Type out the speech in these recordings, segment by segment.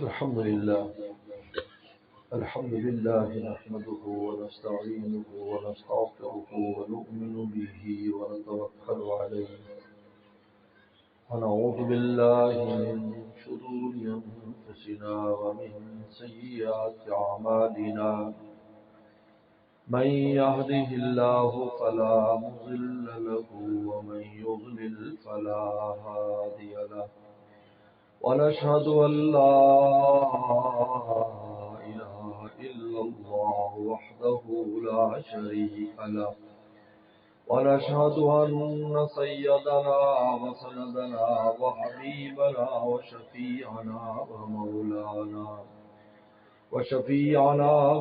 الحمد لله نحمده ونستعينه ونستغفره ونؤمن به ونتوكل عليه ونعوذ بالله من شرور أنفسنا ومن سيئات أعمالنا من يهده الله فلا مضل له ومن يضلل فلا هادي له ونشهد أن لا إله إلا الله وحده لا شريك له ونشهد أن سيدنا وسندنا وحبيبنا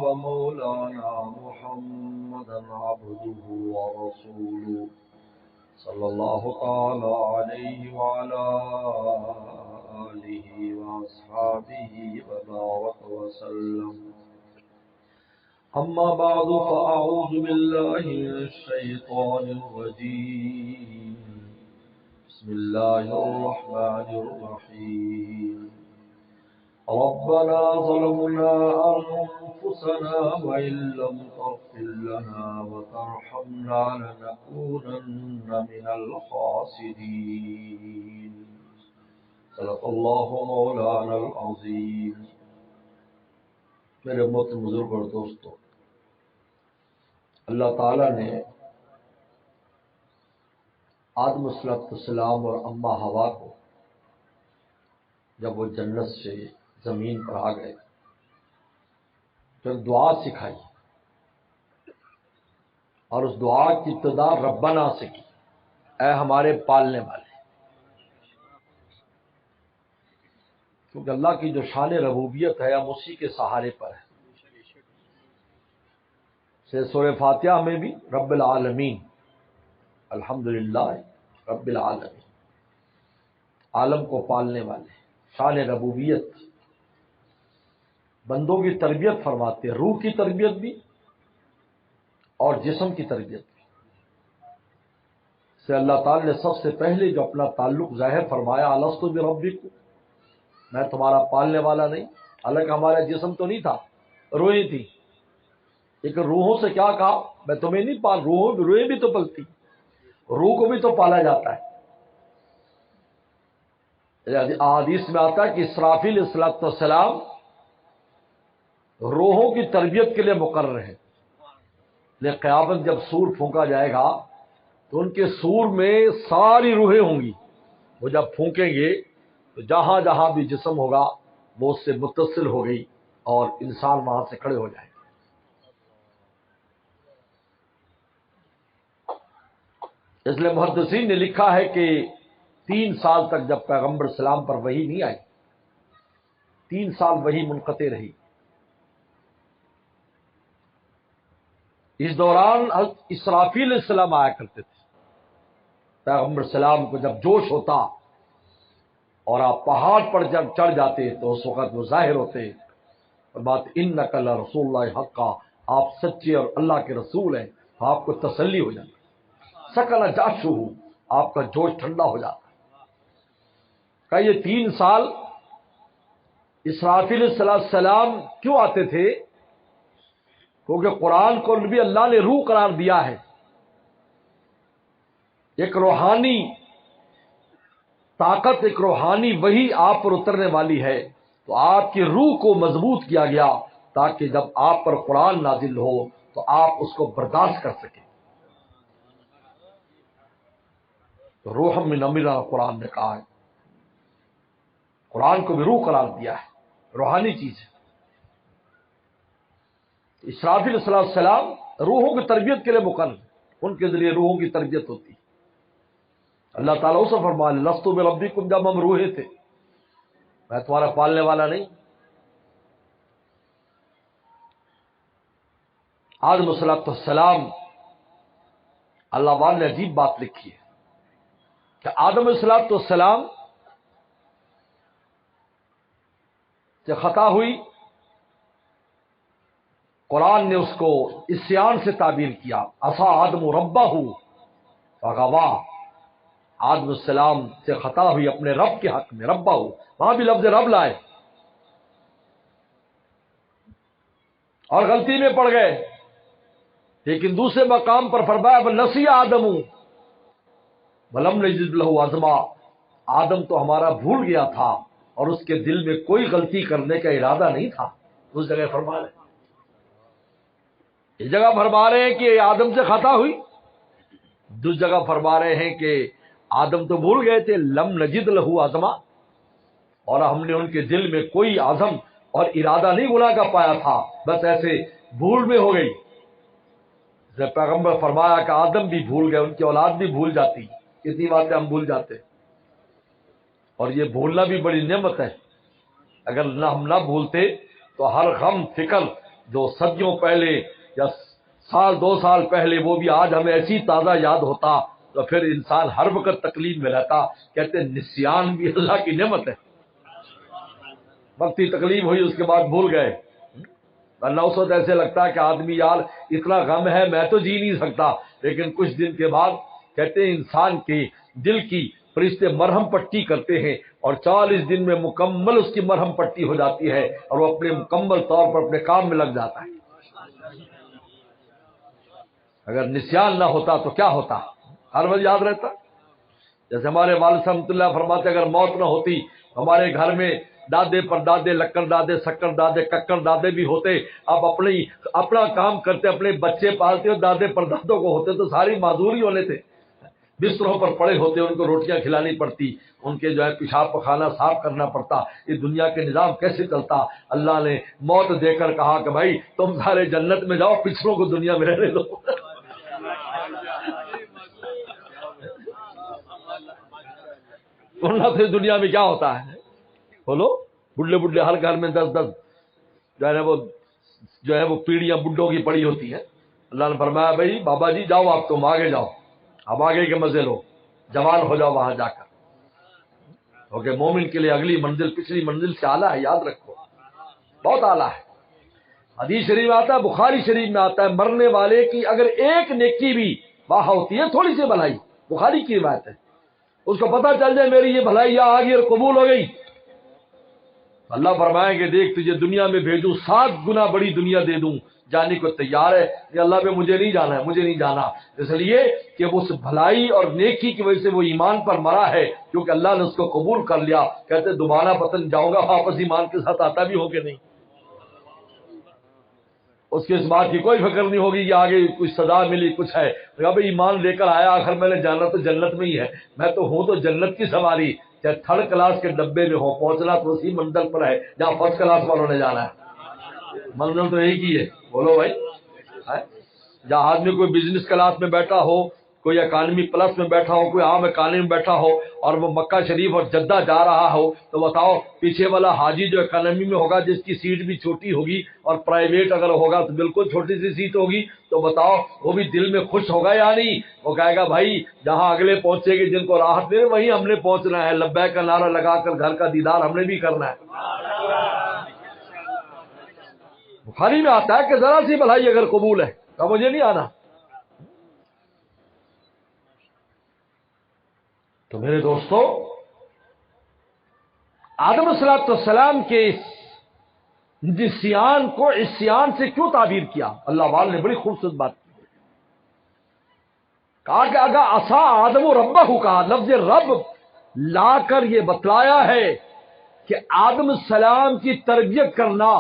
ومولانا محمدا عبده ورسوله صلى الله تعالى عليه وعلى آله وأصحابه وبارك وسلم. أما بعد فأعوذ بالله من الشيطان الرجيم. بسم الله الرحمن الرحيم. ربنا ظلمنا أنفسنا وإن لم تغفر لنا وترحمنا لنكونن من الخاسرين. صدق اللہ مولانا العظیم. میرے محترم بزرگ اور دوستو، اللہ تعالیٰ نے آدم علیہ السلام اور اماں حوا کو جب وہ جنت سے زمین پر آ گئے تو ایک دعا سکھائی، اور اس دعا کی ابتدا ربنا سے کی، اے ہمارے پالنے والے. کیونکہ اللہ کی جو شان ربوبیت ہے ہم اسی کے سہارے پر ہے. سورہ فاتحہ میں بھی رب العالمین، الحمدللہ رب العالمین، عالم کو پالنے والے، شان ربوبیت. بندوں کی تربیت فرماتے ہیں، روح کی تربیت بھی اور جسم کی تربیت بھی. سے اللہ تعالی نے سب سے پہلے جو اپنا تعلق ظاہر فرمایا، الستو بربکم، میں تمہارا پالنے والا نہیں. حالانکہ ہمارا جسم تو نہیں تھا، روحیں تھی، لیکن روحوں سے کیا کہا، میں تمہیں نہیں پال. روحیں بھی تو پلتی، روح کو بھی تو پالا جاتا ہے. احادیث میں آتا ہے کہ اسرافیل علیہ السلام روحوں کی تربیت کے لیے مقرر ہیں. لیکن قیامت جب سور پھونکا جائے گا تو ان کے سور میں ساری روحیں ہوں گی. وہ جب پھونکیں گے تو جہاں جہاں بھی جسم ہوگا وہ اس سے متصل ہو گئی اور انسان وہاں سے کھڑے ہو جائیں گے. اس لیے محدثین نے لکھا ہے کہ 3 سال تک جب پیغمبر اسلام پر وحی نہیں آئی، 3 سال وحی منقطع رہی. اس دوران اسرافیل علیہ السلام آیا کرتے تھے. پیغمبر السلام کو جب جوش ہوتا اور آپ پہاڑ پر جب چڑھ جاتے تو اس وقت وہ ظاہر ہوتے اور بات انک لرسول اللہ حقا، آپ سچے اور اللہ کے رسول ہیں، تو آپ کو تسلی ہو جاتی. سکن جاشو، آپ کا جوش ٹھنڈا ہو جاتا. کہ یہ 3 سال اسرافیل علیہ السلام کیوں آتے تھے؟ کیونکہ قرآن کو بھی اللہ نے روح قرار دیا ہے، ایک روحانی طاقت، ایک روحانی وحی آپ پر اترنے والی ہے. تو آپ کی روح کو مضبوط کیا گیا تاکہ جب آپ پر قرآن نازل ہو تو آپ اس کو برداشت کر سکیں. تو روح من امرنا قرآن نے کہا ہے، قرآن کو بھی روح قرار دیا ہے، روحانی چیز ہے. اسرافیل علیہ السلام روحوں کی تربیت کے لیے مقرر، ان کے ذریعے روحوں کی تربیت ہوتی. اللہ تعالیٰ اسے فرمایا لستو بربکم، جب ہم روحیں تھے، میں تمہارا پالنے والا نہیں. آدم علیہ السلام، اللہ تعالیٰ نے عجیب بات لکھی ہے کہ آدم علیہ السلام سے خطا ہوئی، قرآن نے اس کو عصیان سے تعبیر کیا. عصا آدم ربہ فغوا، آدم السلام سے خطا ہوئی اپنے رب کے حق میں. ربہ، وہاں بھی لفظ رب لائے. اور غلطی میں پڑ گئے. لیکن دوسرے مقام پر فرمایا نسی آدم ولم نجد لہ عزما، آدم تو ہمارا بھول گیا تھا اور اس کے دل میں کوئی غلطی کرنے کا ارادہ نہیں تھا. اس جگہ فرما رہے، اس جگہ فرما رہے ہیں کہ آدم سے خطا ہوئی، دوسری جگہ فرما رہے ہیں کہ آدم تو بھول گئے تھے، لم نجد لہ عزما، اور ہم نے ان کے دل میں کوئی عزم اور ارادہ نہیں گناہ کا پایا تھا، بس ایسے بھول میں ہو گئی. جب پیغمبر فرمایا کہ آدم بھی بھول گئے، ان کی اولاد بھی بھول جاتی، کتنی باتیں ہم بھول جاتے. اور یہ بھولنا بھی بڑی نعمت ہے. اگر ہم نہ بھولتے تو ہر غم فکر جو صدیوں پہلے یا سال 2 سال پہلے وہ بھی آج ہمیں ایسی تازہ یاد ہوتا تو پھر انسان ہر وقت تکلیف میں رہتا. کہتے ہیں نسیان بھی اللہ کی نعمت ہے. وقتی تکلیف ہوئی اس کے بعد بھول گئے، اللہ اس وقت ایسے لگتا ہے کہ آدمی یار اتنا غم ہے میں تو جی نہیں سکتا، لیکن کچھ دن کے بعد کہتے ہیں انسان کے دل کی فرشتے مرہم پٹی کرتے ہیں اور 40 دن میں مکمل اس کی مرہم پٹی ہو جاتی ہے اور وہ اپنے مکمل طور پر اپنے کام میں لگ جاتا ہے. اگر نسیان نہ ہوتا تو کیا ہوتا، ہر وقت یاد رہتا. جیسے ہمارے والد رحمۃ اللہ فرماتے اگر موت نہ ہوتی ہمارے گھر میں دادے پر دادے لکڑ دادے شکر دادے ککڑ دادے بھی ہوتے، آپ اپنا کام کرتے، اپنے بچے پالتے اور دادے پر دادوں کو ہوتے تو ساری معذوری ہونے تھے. بستروں پر پڑے ہوتے، ان کو روٹیاں کھلانی پڑتی، ان کے جو ہے پیشاب پخانہ صاف کرنا پڑتا. یہ دنیا کے نظام کیسے چلتا؟ اللہ نے موت دے کر کہا کہ بھائی تم سارے جنت میں جاؤ، پچھلوں کو دنیا میں رہنے دو. ورنہ پھر دنیا میں کیا ہوتا ہے بولو؟ بڈھے بڈھے ہر گھر میں 10 جو ہے وہ پیڑیاں بڈھوں کی پڑی ہوتی ہیں. اللہ نے فرمایا بھائی بابا جی جاؤ، آپ تم آگے جاؤ، اب آگے کے مزے لو، جوان ہو جاؤ وہاں جا کر. کیونکہ مومن کے لیے اگلی منزل پچھلی منزل سے اعلیٰ ہے، یاد رکھو بہت اعلیٰ ہے. حدیث شریف میں آتا ہے، بخاری شریف میں آتا ہے، مرنے والے کی اگر ایک نیکی بھی واہ ہوتی ہے، تھوڑی سی بھلائی، بخاری کی روایت ہے، اس کو پتہ چل جائے میری یہ بھلائی آ گئی اور قبول ہو گئی، اللہ فرمائیں گے دیکھ تجھے دنیا میں بھیجوں 7 گنا بڑی دنیا دے دوں، جانے کو تیار ہے؟ کہ اللہ پہ مجھے نہیں جانا ہے، مجھے نہیں جانا، اس لیے کہ وہ اس بھلائی اور نیکی کی وجہ سے وہ ایمان پر مرا ہے، کیونکہ اللہ نے اس کو قبول کر لیا. کہتے دوبارہ پتن جاؤں گا واپس ایمان کے ساتھ آتا بھی ہو کہ نہیں. اس کے اس بات کی کوئی فکر نہیں ہوگی کہ آگے کچھ سزا ملی کچھ ہے. بھائی ایمان لے کر آیا، آخر میں نے جانا تو جنت میں ہی ہے، میں تو ہوں تو جنت کی سواری، چاہے 3rd کلاس کے ڈبے میں ہو، پہنچنا تو اسی منزل پر ہے جہاں 1st کلاس والوں نے جانا ہے. منزل تو ایک ہی ہے، بولو بھائی. جہاں آدمی کوئی بزنس کلاس میں بیٹھا ہو، کوئی اکانومی پلس میں بیٹھا ہو، کوئی عام اکانومی میں بیٹھا ہو اور وہ مکہ شریف اور جدہ جا رہا ہو، تو بتاؤ پیچھے والا حاجی جو اکانومی میں ہوگا جس کی سیٹ بھی چھوٹی ہوگی اور پرائیویٹ اگر ہوگا تو بالکل چھوٹی سی سیٹ ہوگی، تو بتاؤ وہ بھی دل میں خوش ہوگا یا نہیں؟ وہ کہے گا بھائی جہاں اگلے پہنچے گی جن کو راحت ملے وہیں ہم نے پہنچنا ہے، لبیک کا نعرہ لگا کر گھر کا دیدار ہم نے بھی کرنا ہے. بخاری میں آتا ہے کہ ذرا سی بھلائی اگر قبول ہے تو مجھے نہیں آنا. تو میرے دوستو آدم الصلوۃ والسلام کے اس نسیان کو عصیان سے کیوں تعبیر کیا؟ اللہ وال نے بڑی خوبصورت بات کی، کہا کہ اگر عصا آدم و ربہ کا لفظ رب لا کر یہ بتلایا ہے کہ آدم السلام کی تربیت کرنا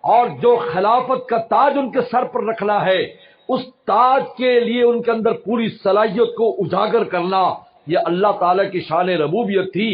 اور جو خلافت کا تاج ان کے سر پر رکھنا ہے، اس تاج کے لیے ان کے اندر پوری صلاحیت کو اجاگر کرنا، یہ اللہ تعالیٰ کی شان ربوبیت تھی.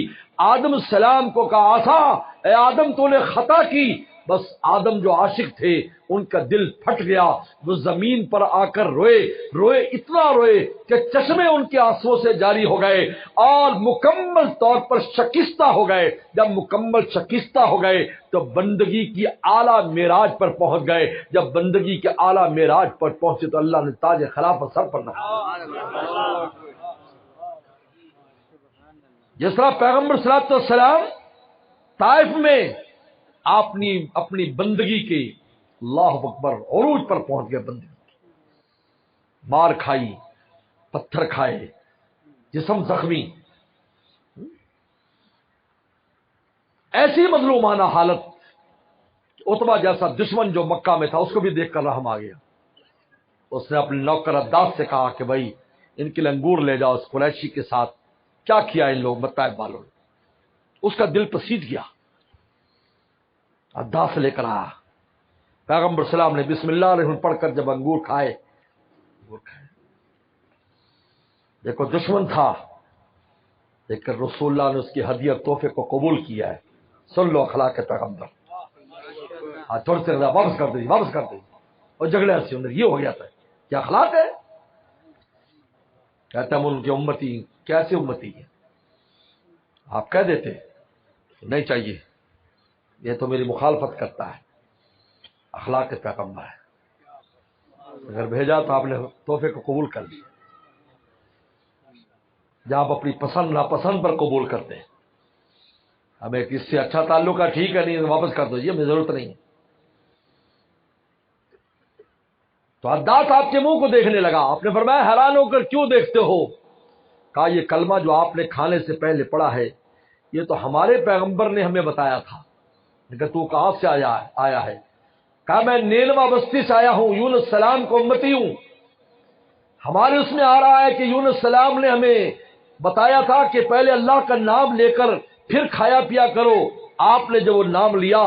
آدم السلام کو کہا آسا اے آدم تو نے خطا کی، بس آدم جو عاشق تھے ان کا دل پھٹ گیا، وہ زمین پر آ کر روئے اتنا روئے کہ چشمے ان کے آنسوؤں سے جاری ہو گئے اور مکمل طور پر شکستہ ہو گئے. جب مکمل شکستہ ہو گئے تو بندگی کی اعلیٰ معراج پر پہنچ گئے. جب بندگی کے اعلیٰ معراج پر پہنچے تو اللہ نے تاج خلافت سر پر رکھا. جس طرح پیغمبر صلی اللہ علیہ وسلم طائف میں اپنی بندگی کے اللہ اکبر عروج پر پہنچ گئے، بندگی مار کھائی، پتھر کھائے، جسم زخمی، ایسی مظلومانہ حالت عتبہ جیسا دشمن جو مکہ میں تھا اس کو بھی دیکھ کر رحم آ گیا. اس نے اپنے نوکر عداس سے کہا کہ بھائی ان کے لیے انگور لے جاؤ. اس قریشی کے ساتھ کیا کیا ان لوگ مطائب والوں نے. اس کا دل پسیج گیا. عداس لے کر آیا. پیغمبر سلام نے بسم اللہ الرحمن پڑھ کر جب انگور کھائے. دیکھو دشمن تھا لیکن رسول اللہ نے اس کی ہدیت تحفے کو قبول کیا ہے. سن لو اخلاق پیغمبر. تھوڑے سے واپس کر دیجیے واپس کر دیجیے. اور جھگڑے سے اندر یہ ہو گیا تھا. کیا اخلاق ہے؟ کہتے ہم ان کی امتی. کیسے امتی ہے؟ آپ کہہ دیتے نہیں چاہیے یہ تو میری مخالفت کرتا ہے. اخلاق پیغمبر ہے. اگر بھیجا تو آپ نے تحفے کو قبول کر لیا. جب آپ اپنی پسند ناپسند پر قبول کرتے ہیں. ہمیں کس سے اچھا تعلق ہے ٹھیک ہے نہیں واپس کر دو. یہ ہمیں ضرورت نہیں ہے. تو عداس آپ کے منہ کو دیکھنے لگا. آپ نے فرمایا حیران ہو کر کیوں دیکھتے ہو؟ کہا یہ کلمہ جو آپ نے کھانے سے پہلے پڑھا ہے یہ تو ہمارے پیغمبر نے ہمیں بتایا تھا. لیکن تو کہاں سے آیا ہے؟ کہا میں نینوا بستی سے آیا ہوں. یونس السلام کو امتی ہوں. ہمارے اس میں آ رہا ہے کہ یونس السلام نے ہمیں بتایا تھا کہ پہلے اللہ کا نام لے کر پھر کھایا پیا کرو. آپ نے جب وہ نام لیا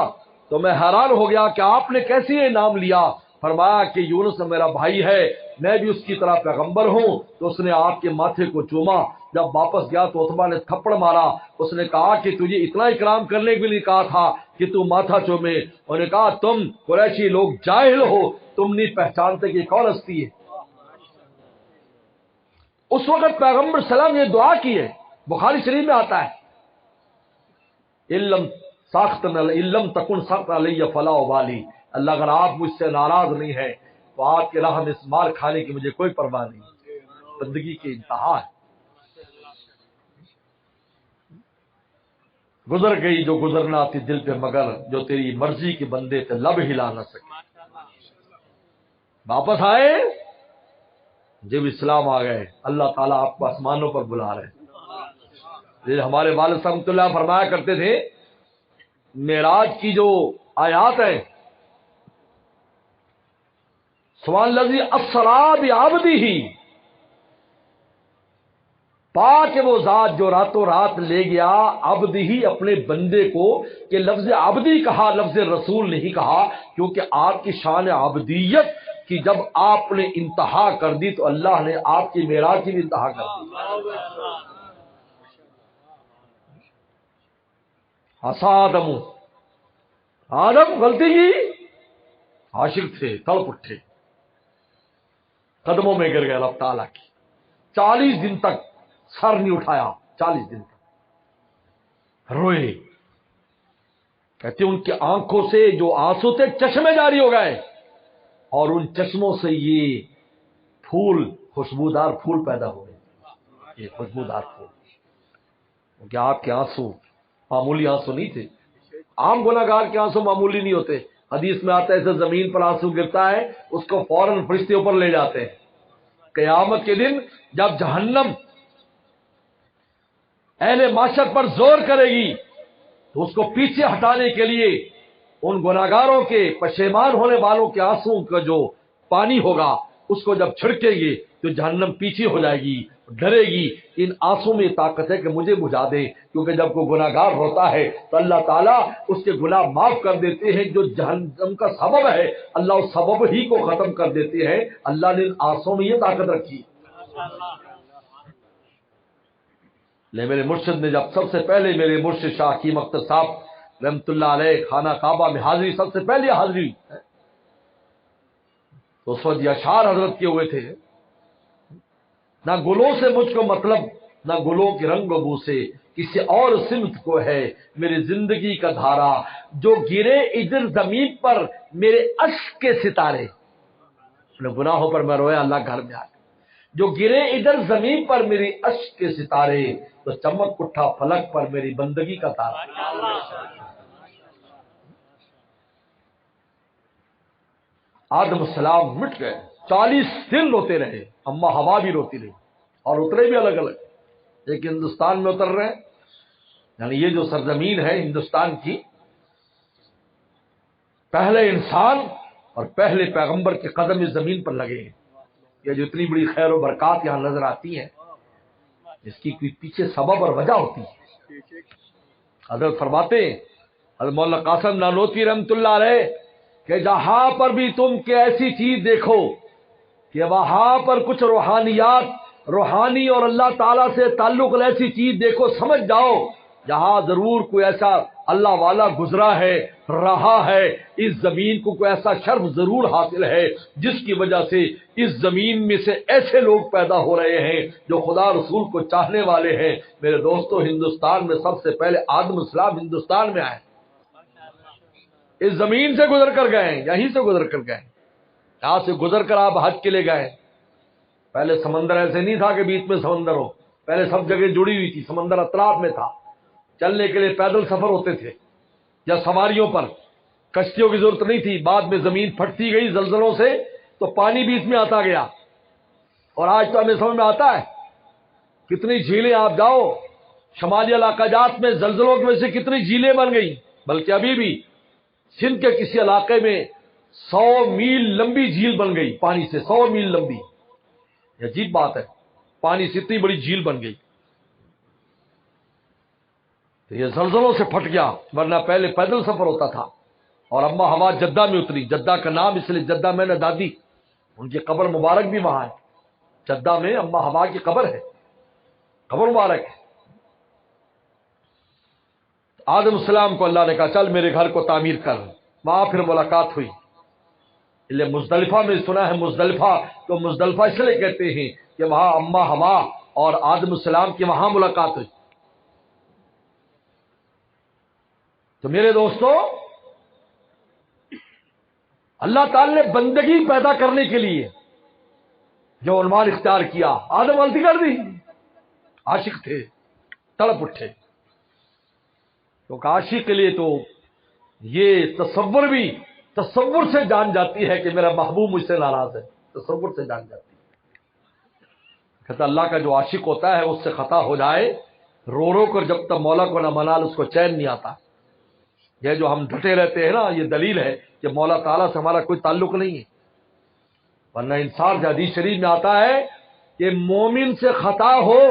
تو میں حیران ہو گیا کہ آپ نے کیسے یہ نام لیا. فرمایا کہ یونس میرا بھائی ہے میں بھی اس کی طرح پیغمبر ہوں. تو اس نے آپ کے ماتھے کو چوما. جب واپس گیا تو عتبہ نے تھپڑ مارا. اس نے کہا کہ تجھے اتنا اکرام کرنے کے لیے کہا تھا کہ تو ماتھا چومے. انہوں نے کہا تم قریشی لوگ جاہل ہو. تم نہیں پہچانتے کہ کون ہستی ہے. اس وقت پیغمبر سلام نے دعا کی ہے. بخاری شریف میں آتا ہے علم تکن سخت علیہ فلا ابالی. اللہ اگر آپ مجھ سے ناراض نہیں ہیں تو آپ کے راہ میں اس مار کھانے کی مجھے کوئی پرواہ نہیں. بندگی کی انتہا ہے. گزر گئی جو گزرنا تھی دل پہ مگر جو تیری مرضی کے بندے تھے لب ہلا نہ سکے. واپس آئے جب اسلام آ گئے. اللہ تعالیٰ آپ کو آسمانوں پر بلا رہے. ہمارے والد رحمۃ اللہ فرمایا کرتے تھے معراج کی جو آیات ہے سبحان الذی اسری بعبدہ پاک ہے وہ ذات جو راتوں رات لے گیا عبدہ اپنے بندے کو. کہ لفظ عبدی کہا لفظ رسول نہیں کہا کیونکہ آپ کی شان عبدیت کی جب آپ نے انتہا کر دی تو اللہ نے آپ کی معراج کی بھی انتہا کر دی. آدم غلطی کی عاشق تھے تڑپ اٹھے قدموں میں گر گئے اللہ تعالیٰ کی. 40 دن تک سر نہیں اٹھایا. 40 دن تک روئے. کہتے ان کی آنکھوں سے جو آنسو تھے چشمے جاری ہو گئے اور ان چشموں سے یہ پھول خوشبودار پھول پیدا ہوئے. یہ خوشبودار پھول کیونکہ آپ کے آنسو معمولی آنسو نہیں تھے. عام گناہگار کے آنسو معمولی نہیں ہوتے. حدیث میں آتا ہے ایسے زمین پر آنسو گرتا ہے اس کو فوراً فرشتے اوپر لے جاتے ہیں. قیامت کے دن جب جہنم اہل معاشر پر زور کرے گی تو اس کو پیچھے ہٹانے کے لیے ان گناہگاروں کے پشیمان ہونے والوں کے آنسو کا جو پانی ہوگا اس کو جب چھڑکے گی تو جہنم پیچھے ہو جائے گی ڈرے گی. ان آنسو میں طاقت ہے کہ مجھے بجھا دے. کیونکہ جب کوئی گناہگار ہوتا ہے تو اللہ تعالیٰ اس کے گناہ معاف کر دیتے ہیں. جو جہنم کا سبب ہے اللہ اس سبب ہی کو ختم کر دیتے ہیں. اللہ نے ان آنسو میں یہ طاقت رکھی. لے میرے مرشد نے جب سب سے پہلے میرے مرشد شاہ حکیم اختر صاحب رحمت اللہ علیہ خانہ کعبہ میں حاضری سب سے پہلے حاضری تو اس وقت یہ اشعار حضرت کیے ہوئے تھے نہ گلوں سے مجھ کو مطلب نہ گلوں کے رنگ و بو سے کسی اور سمت کو ہے میری زندگی کا دھارا جو گرے ادھر زمین پر میرے اشک کے ستارے. گناہوں پر میں رویا اللہ گھر میں آ جو گرے ادھر زمین پر میری اشک کے ستارے تو چمک اٹھا فلک پر میری بندگی کا تارا. آدم السلام مٹ گئے. 40 دن روتے رہے. اما ہوا بھی روتی رہی اور اترے بھی الگ الگ. ایک ہندوستان میں اتر رہے ہیں یعنی یہ جو سرزمین ہے ہندوستان کی پہلے انسان اور پہلے پیغمبر کے قدم اس زمین پر لگے ہیں. یہ جو اتنی بڑی خیر و برکات یہاں نظر آتی ہیں، اس کی کوئی پیچھے سبب اور وجہ ہوتی ہے. حضرت فرماتے ہیں، حضرت مولانا قاسم نانوتوی رحمۃ اللہ علیہ، کہ جہاں پر بھی تم کہ ایسی چیز دیکھو کہ وہاں پر کچھ روحانیات، روحانی اور اللہ تعالیٰ سے تعلق ایسی چیز دیکھو، سمجھ جاؤ جہاں ضرور کوئی ایسا اللہ والا گزرا ہے، رہا ہے، اس زمین کو کوئی ایسا شرف ضرور حاصل ہے جس کی وجہ سے اس زمین میں سے ایسے لوگ پیدا ہو رہے ہیں جو خدا رسول کو چاہنے والے ہیں. میرے دوستو، ہندوستان میں سب سے پہلے آدم السلام ہندوستان میں آئے، اس زمین سے گزر کر گئے، یہیں سے گزر کر گئے. یہاں سے گزر کر آپ حج کے لیے گئے. پہلے سمندر ایسے نہیں تھا کہ بیچ میں سمندر ہو، پہلے سب جگہ جڑی ہوئی تھی، سمندر اطراف میں تھا. چلنے کے لیے پیدل سفر ہوتے تھے یا سواریوں پر، کشتیوں کی ضرورت نہیں تھی. بعد میں زمین پھٹتی گئی زلزلوں سے تو پانی بیچ میں آتا گیا، اور آج تو ہمیں سمجھ میں آتا ہے کتنی جھیلیں، آپ جاؤ شمالی علاقہ جات میں زلزلوں کی وجہ سے کتنی جھیلیں بن گئی. بلکہ ابھی بھی سندھ کے کسی علاقے میں 100 میل لمبی جھیل بن گئی، پانی سے 100 میل لمبی. یہ عجیب بات ہے، پانی سے اتنی بڑی جھیل بن گئی. تو یہ زلزلوں سے پھٹ گیا، ورنہ پہلے پیدل سفر ہوتا تھا. اور اما ہوا جدہ میں اتری. جدہ کا نام اس لیے، جدہ میں نے دادی، ان کی قبر مبارک بھی وہاں ہے. جدہ میں اما ہوا کی قبر ہے، قبر مبارک ہے. آدم السلام کو اللہ نے کہا چل میرے گھر کو تعمیر کر. وہاں پھر ملاقات ہوئی. اس لیے مزدلفہ میں سنا ہے، مزدلفہ تو مزدلفہ اس لیے کہتے ہیں کہ وہاں اما ہوا اور آدم السلام کی وہاں ملاقات ہوئی. تو میرے دوستو، اللہ تعالی نے بندگی پیدا کرنے کے لیے جو عنوان اختیار کیا، آدم غلطی کر دی، عاشق تھے، تڑپ اٹھے. کیونکہ عاشق کے لیے تو یہ تصور سے جان جاتی ہے کہ میرا محبوب مجھ سے ناراض ہے، تصور سے جان جاتی ہے. کہتا اللہ کا جو عاشق ہوتا ہے اس سے خطا ہو جائے، رو رو کر جب تک مولا کو نہ منال اس کو چین نہیں آتا. یہ جو ہم ڈٹے رہتے ہیں نا، یہ دلیل ہے کہ مولا تعالیٰ سے ہمارا کوئی تعلق نہیں ہے. ورنہ انسان جو حدیث شریف میں آتا ہے کہ مومن سے خطا ہو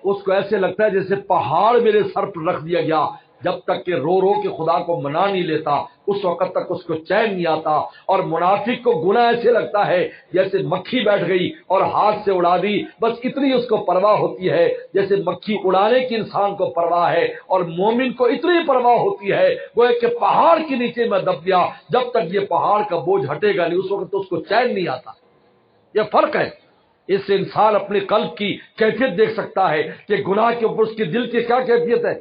اس کو ایسے لگتا ہے جیسے پہاڑ میرے سر پر رکھ دیا گیا. جب تک کہ رو رو کے خدا کو منا نہیں لیتا اس وقت تک اس کو چین نہیں آتا. اور منافق کو گناہ ایسے لگتا ہے جیسے مکھی بیٹھ گئی اور ہاتھ سے اڑا دی، بس اتنی اس کو پرواہ ہوتی ہے جیسے مکھی اڑانے کی انسان کو پرواہ ہے. اور مومن کو اتنی پرواہ ہوتی ہے وہ کہ پہاڑ کے نیچے میں دب گیا، جب تک یہ پہاڑ کا بوجھ ہٹے گا نہیں اس وقت تو اس کو چین نہیں آتا. یہ فرق ہے. اس سے انسان اپنے قلب کی کیفیت دیکھ سکتا ہے کہ گناہ کے اوپر اس کے دل کی کیا کیفیت ہے.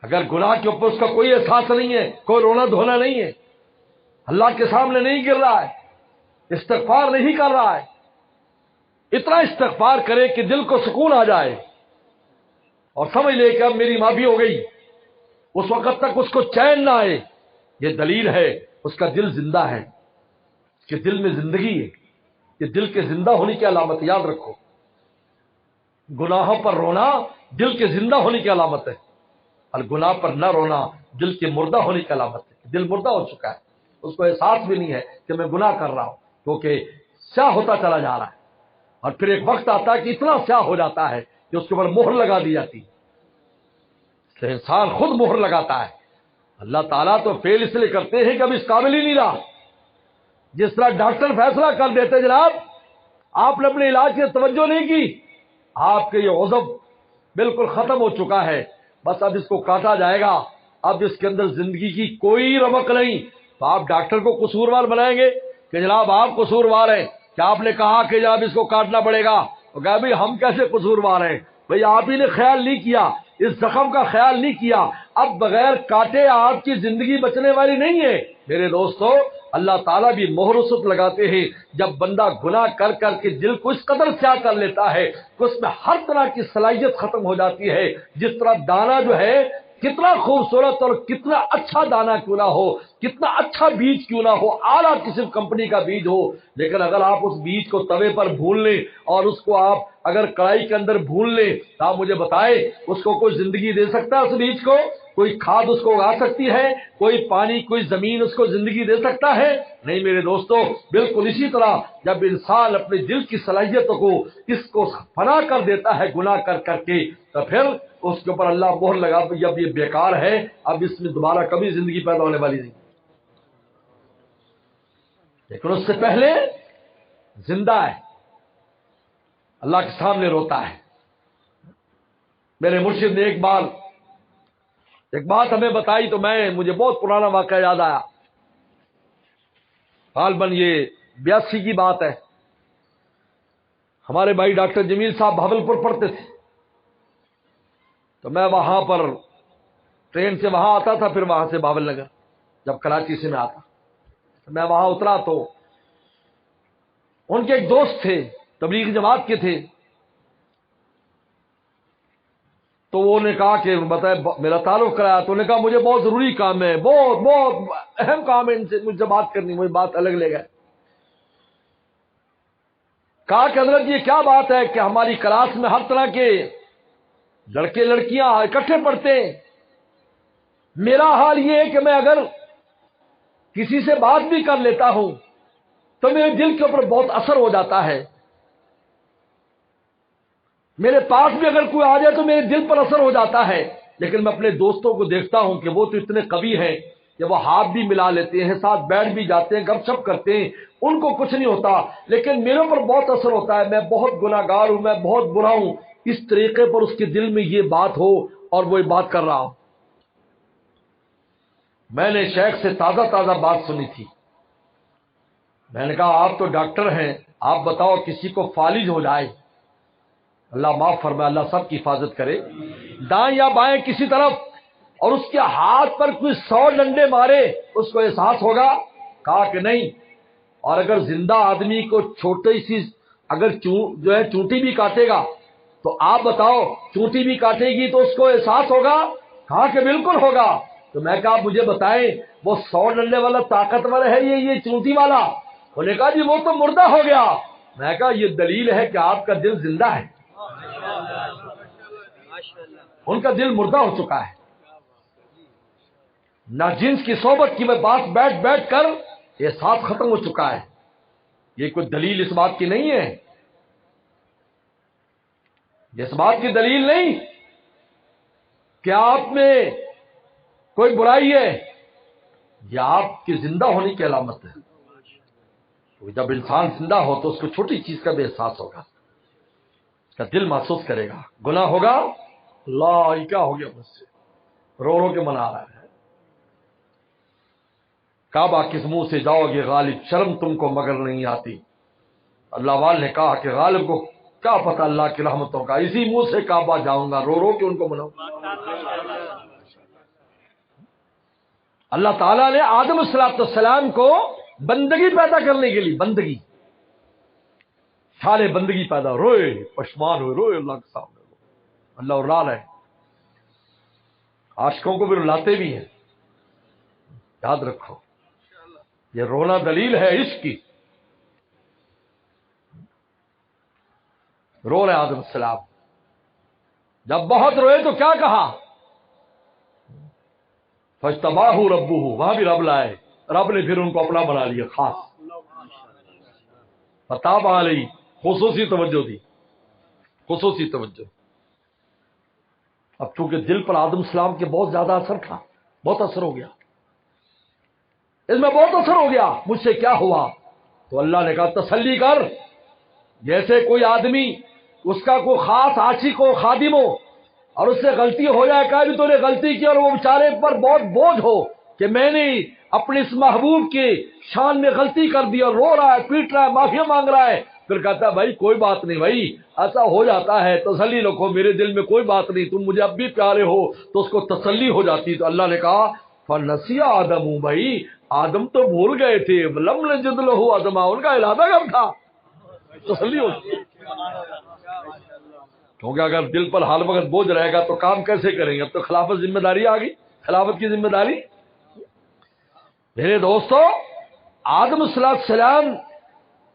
اگر گناہ کے اوپر اس کا کوئی احساس نہیں ہے، کوئی رونا دھونا نہیں ہے، اللہ کے سامنے نہیں گر رہا ہے، استغفار نہیں کر رہا ہے، اتنا استغفار کرے کہ دل کو سکون آ جائے اور سمجھ لے کہ اب میری معافی ہو گئی، اس وقت تک اس کو چین نہ آئے، یہ دلیل ہے اس کا دل زندہ ہے، اس کے دل میں زندگی ہے. یہ دل کے زندہ ہونے کی علامت، یاد رکھو. گناہوں پر رونا دل کے زندہ ہونے کی علامت ہے، اور گناہ پر نہ رونا دل کے مردہ ہونے کی علامت ہے. دل مردہ ہو چکا ہے، اس کو احساس بھی نہیں ہے کہ میں گناہ کر رہا ہوں، کیونکہ سیاہ ہوتا چلا جا رہا ہے. اور پھر ایک وقت آتا ہے کہ اتنا سیاہ ہو جاتا ہے کہ اس کے اوپر مہر لگا دی جاتی ہے. اس لیے انسان خود مہر لگاتا ہے. اللہ تعالیٰ تو فیل اس لیے کرتے ہیں کہ اب اس قابل ہی نہیں رہا. جس طرح ڈاکٹر فیصلہ کر دیتے جناب آپ نے اپنے علاج کی توجہ نہیں کی، آپ کے یہ عضو بالکل ختم ہو چکا ہے، بس اب اس کو کاٹا جائے گا، اب اس کے اندر زندگی کی کوئی رمق نہیں، تو آپ ڈاکٹر کو قصوروار بنائیں گے کہ جناب آپ قصوروار ہیں، کیا آپ نے کہا کہ جناب اس کو کاٹنا پڑے گا؟ تو کہا بھائی ہم کیسے قصوروار ہیں؟ بھائی آپ ہی نے خیال نہیں کیا، اس زخم کا خیال نہیں کیا. اب بغیر کاٹے آپ کی زندگی بچنے والی نہیں ہے. میرے دوستو، اللہ تعالیٰ بھی مہر وسط لگاتے ہیں جب بندہ گناہ کر کر کے دل کو اس قدر سیاہ کر لیتا ہے کہ اس میں ہر طرح کی صلاحیت ختم ہو جاتی ہے. جس طرح دانا جو ہے کتنا خوبصورت اور کتنا اچھا دانا کیوں نہ ہو، کتنا اچھا بیج کیوں نہ ہو، اعلیٰ قسم کمپنی کا بیج ہو، لیکن اگر آپ اس بیج کو توے پر بھون لیں اور اس کو آپ اگر کڑائی کے اندر بھون لیں تو آپ مجھے بتائیں اس کو کوئی زندگی دے سکتا ہے اس بیج کو؟ کوئی کھاد اس کو اگا سکتی ہے، کوئی پانی، کوئی زمین اس کو زندگی دے سکتا ہے؟ نہیں میرے دوستو، بالکل اسی طرح جب انسان اپنے دل کی صلاحیتوں کو اس کو فنا کر دیتا ہے گناہ کر کر کے، تو پھر اس کے اوپر اللہ مہر لگا اب یہ بیکار ہے، اب اس میں دوبارہ کبھی زندگی پیدا ہونے والی نہیں۔ لیکن اس سے پہلے زندہ ہے، اللہ کے سامنے روتا ہے۔ میرے مرشد نے ایک بات ہمیں بتائی تو مجھے بہت پرانا واقعہ یاد آیا۔ غالباً یہ 82 کی بات ہے۔ ہمارے بھائی ڈاکٹر جمیل صاحب بھاولپور پڑھتے تھے، تو میں وہاں پر ٹرین سے وہاں آتا تھا، پھر وہاں سے بھاول نگر جب کراچی سے میں آتا، میں وہاں اترا تو ان کے ایک دوست تھے، تبلیغ جماعت کے تھے، تو وہ نے کہا کہ بتائے میرا تعارف کرایا، تو انہوں نے کہا مجھے بہت ضروری کام ہے، بہت بہت اہم کام ہے، ان سے مجھ سے بات کرنی، مجھے بات الگ لے گئے۔ کہا کہ حضرت یہ کیا بات ہے کہ ہماری کلاس میں ہر طرح کے لڑکے لڑکیاں اکٹھے پڑھتے ہیں، میرا حال یہ ہے کہ میں اگر کسی سے بات بھی کر لیتا ہوں تو میرے دل کے اوپر بہت اثر ہو جاتا ہے، میرے پاس بھی اگر کوئی آ جائے تو میرے دل پر اثر ہو جاتا ہے، لیکن میں اپنے دوستوں کو دیکھتا ہوں کہ وہ تو اتنے قوی ہیں کہ وہ ہاتھ بھی ملا لیتے ہیں، ساتھ بیٹھ بھی جاتے ہیں، گپ شپ کرتے ہیں، ان کو کچھ نہیں ہوتا، لیکن میرے پر بہت اثر ہوتا ہے، میں بہت گناہگار ہوں، میں بہت برا ہوں، اس طریقے پر اس کے دل میں یہ بات ہو اور وہ یہ بات کر رہا ہو۔ میں نے شیخ سے تازہ بات سنی تھی، میں نے کہا آپ تو ڈاکٹر ہیں، آپ بتاؤ کسی کو فالج ہو جائے، اللہ معاف فرمائے، اللہ سب کی حفاظت کرے، دائیں یا بائیں کسی طرف، اور اس کے ہاتھ پر کوئی 100 ڈنڈے مارے، اس کو احساس ہوگا؟ کہا کہ نہیں۔ اور اگر زندہ آدمی کو چھوٹی سی اگر چونٹی بھی کاٹے گا تو آپ بتاؤ چونٹی بھی کاٹے گی تو اس کو احساس ہوگا؟ کہا کہ بالکل ہوگا۔ تو میں کہا آپ مجھے بتائیں وہ 100 ڈنڈے والا طاقتور ہے یہ چونٹی والا؟ انہوں نے کہا جی وہ تو مردہ ہو گیا۔ میں کہا یہ دلیل ہے کہ آپ کا دل زندہ ہے، ان کا دل مردہ ہو چکا ہے، ناجنس کی صحبت کی میں بات بیٹھ کر احساس ختم ہو چکا ہے۔ یہ کوئی دلیل اس بات کی نہیں ہے، اس بات کی دلیل نہیں کہ آپ میں کوئی برائی ہے، یہ آپ کی زندہ ہونے کی علامت ہے۔ جب انسان زندہ ہو تو اس کو چھوٹی چیز کا بھی احساس ہوگا، اس کا دل محسوس کرے گا، گناہ ہوگا اللہ یہ کیا ہو گیا مجھ سے، رو رو کے منا رہا ہے۔ کعبہ کس منہ سے جاؤ گے غالب، شرم تم کو مگر نہیں آتی۔ اللہ والے نے کہا کہ غالب کو کیا پتہ اللہ کی رحمتوں کا، اسی منہ سے کعبہ جاؤں گا، رو رو کے ان کو مناؤں۔ اللہ تعالیٰ نے آدم علیہ السلام کو بندگی پیدا کرنے کے لیے، بندگی سارے بندگی پیدا، روئے پشمان ہوئے، روئے اللہ کے سامنے، اللہ رلا رہے، عاشقوں کو بھی رلاتے بھی ہیں، یاد رکھو یہ رونا دلیل ہے عشق کی۔ رو رہے آدم السلام، جب بہت روئے تو کیا کہا؟ فاجتباہ ربہ، وہاں بھی رب لائے، رب نے پھر ان کو اپنا بنا لیا خاص، فتاب علیہ، خصوصی توجہ دی، خصوصی توجہ۔ اب چونکہ دل پر آدم السلام کے بہت زیادہ اثر تھا، بہت اثر ہو گیا، اس میں بہت اثر ہو گیا، مجھ سے کیا ہوا؟ تو اللہ نے کہا تسلی کر، جیسے کوئی آدمی اس کا کوئی خاص عاشق ہو، خادم ہو، اور اس سے غلطی ہو جائے، کہا بھی تو نے غلطی کی، اور وہ بیچارے پر بہت بوجھ ہو کہ میں نے اپنے اس محبوب کے شان میں غلطی کر دی، اور رو رہا ہے، پیٹ رہا ہے، معافی مانگ رہا ہے، پھر کہتا ہے بھائی کوئی بات نہیں، بھائی ایسا ہو جاتا ہے، تسلی رکھو، میرے دل میں کوئی بات نہیں، تم مجھے اب بھی پیارے ہو، تو اس کو تسلی ہو جاتی۔ تو اللہ نے کہا فَنَسِيَ آدَمُ، بھائی آدم تو بھول گئے تھے، لَمْ نَجِدْ لَهُ عَزْمًا، ان کا ارادہ کب تھا، تسلی ہوتی۔ کیونکہ اگر دل پر ہر وقت بوجھ رہے گا تو کام کیسے کریں گے؟ اب تو خلافت ذمہ داری آ گئی، خلافت کی ذمہ داری۔ میرے دوستو، آدم صلی اللہ علیہ وسلم